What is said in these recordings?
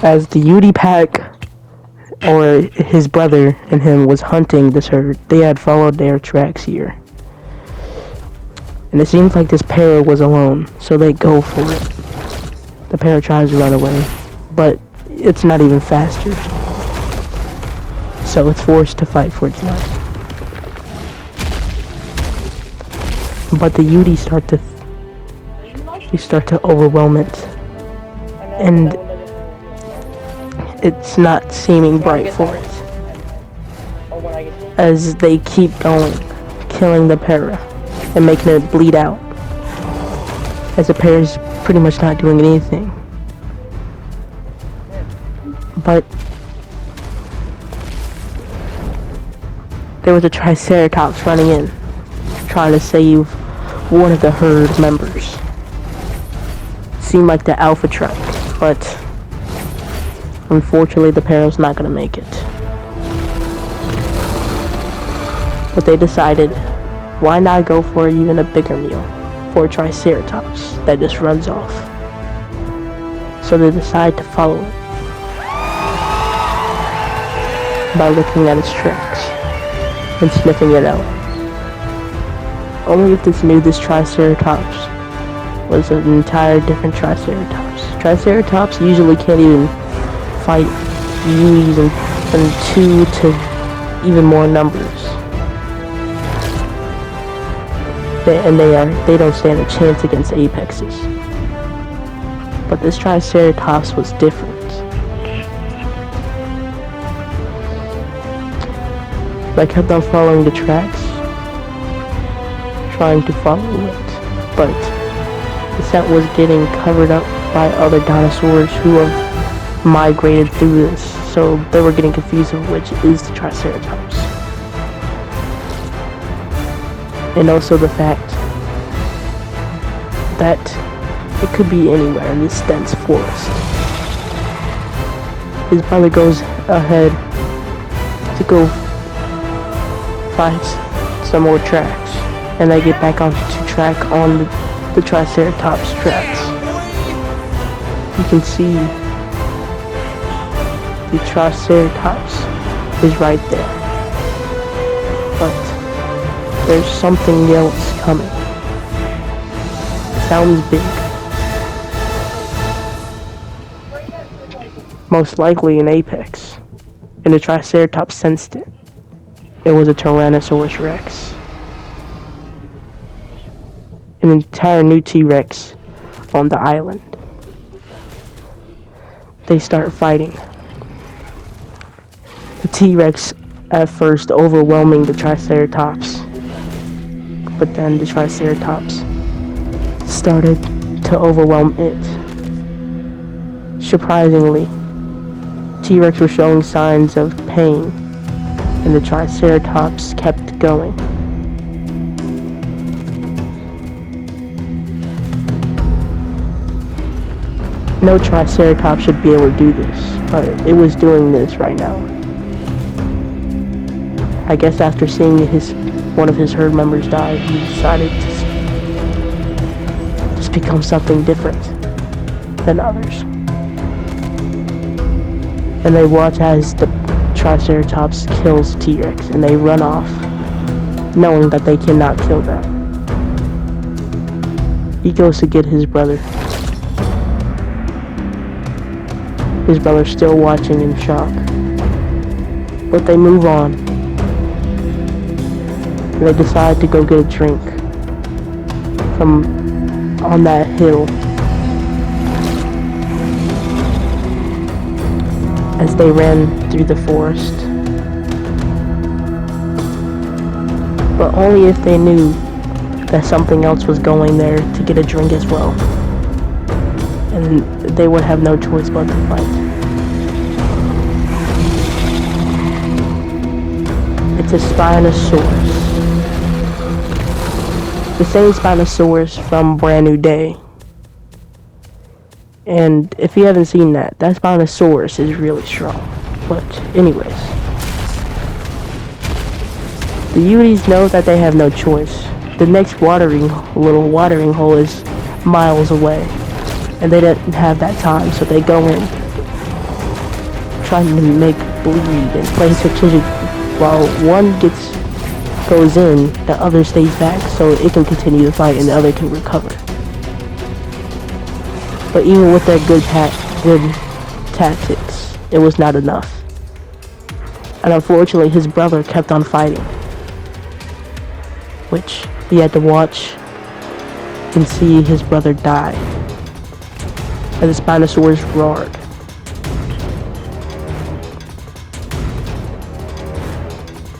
As the Yudi pack, or his brother and him, was hunting this herd, they had followed their tracks here. And it seems like this pair was alone, so they go for it. The pair tries to run away, but it's not even faster. So it's forced to fight for its life. But the Yudi start to overwhelm it. And it's not seeming bright for it. As they keep going, killing the para and making it bleed out. As the para is pretty much not doing anything. But there was a Triceratops running in, trying to save one of the herd members. Seemed like the alpha track, but unfortunately the para's not gonna make it. But they decided, why not go for even a bigger meal for a Triceratops that just runs off? So they decide to follow it by looking at its tracks and sniffing it out. Only if this knew this Triceratops was an entire different Triceratops. Triceratops usually can't even fight Yuis in 2 to even more numbers. They don't stand a chance against apexes. But this Triceratops was different. I kept on following the tracks, trying to follow it, but the scent was getting covered up by other dinosaurs who have migrated through this, so they were getting confused of which is the Triceratops. And also the fact that it could be anywhere in this dense forest. His brother goes ahead to go find some more tracks, and they get back onto track on the Triceratops tracks. You can see the Triceratops is right there, but there's something else coming. It sounds big. Most likely an apex, and the Triceratops sensed it. It was a Tyrannosaurus Rex. An entire new T-Rex on the island. They start fighting. The T-Rex at first overwhelming the Triceratops. But then the Triceratops started to overwhelm it. Surprisingly, T-Rex were showing signs of pain, and the Triceratops kept going. No Triceratops should be able to do this, but it was doing this right now. I guess after seeing one of his herd members die, he decided to just become something different than others. And they watch as the Triceratops kills T-Rex, and they run off, knowing that they cannot kill that. He goes to get his brother. His brother's still watching in shock. But they move on. And they decide to go get a drink from on that hill. As they ran through the forest. But only if they knew that something else was going there to get a drink as well. And they would have no choice but to fight. It's a Spinosaurus. The same Spinosaurus from Brand New Day. And if you haven't seen that Spinosaurus is really strong. But anyways, the Yuis know that they have no choice. The next little watering hole is miles away, and they didn't have that time, so they go in. trying to make bleed and play strategic. While one goes in, the other stays back so it can continue the fight and the other can recover. But even with that good tactics, it was not enough. And unfortunately, his brother kept on fighting, which he had to watch and see his brother die as the Spinosaurus roared.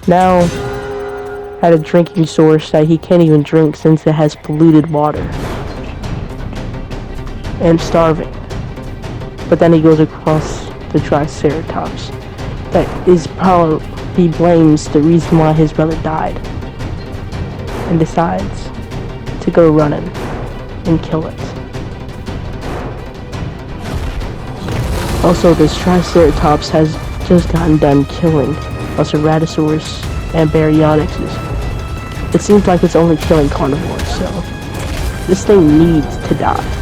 Now, at a drinking source that he can't even drink since it has polluted water, and starving. But then he goes across the Triceratops. That is probably, he blames the reason why his brother died, and decides to go running and kill it. Also, this Triceratops has just gotten done killing a Ceratosaurus and Baryonyx. It seems like it's only killing carnivores, so this thing needs to die.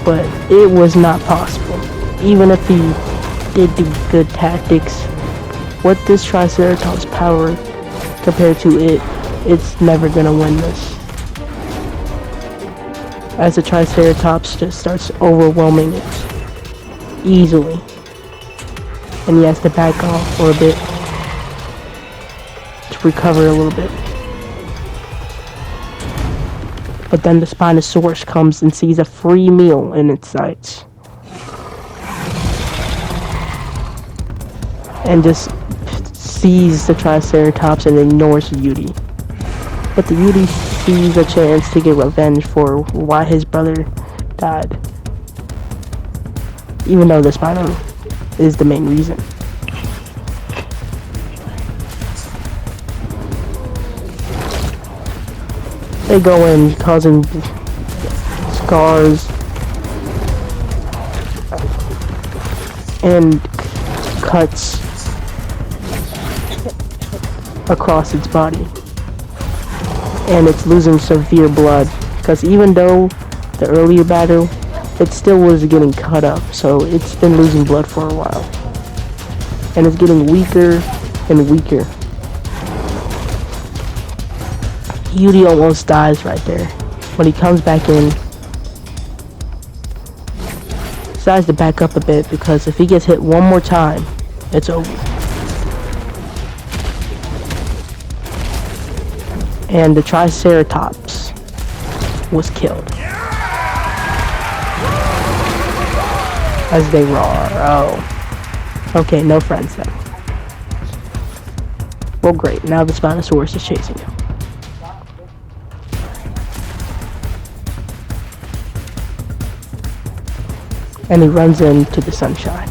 But it was not possible. Even if he did the good tactics, what this Triceratops power compared to it, it's never gonna win this. As the Triceratops just starts overwhelming it easily, and he has to back off for a bit to recover a little bit. But then the Spinosaurus comes and sees a free meal in its sights, and just sees the Triceratops and ignores the Yeti. But the Yeti sees a chance to get revenge for why his brother died, even though the Spino is the main reason. They go in, causing scars and cuts across its body, and it's losing severe blood, because even though the earlier battle, it still was getting cut up, so it's been losing blood for a while, and it's getting weaker and weaker. Yeti almost dies right there. When he comes back in, decides to back up a bit, because if he gets hit one more time, it's over. And the Triceratops was killed as they roar. Oh, okay, no friends then. Well, great. Now the Spinosaurus is chasing him. And he runs into the sunshine.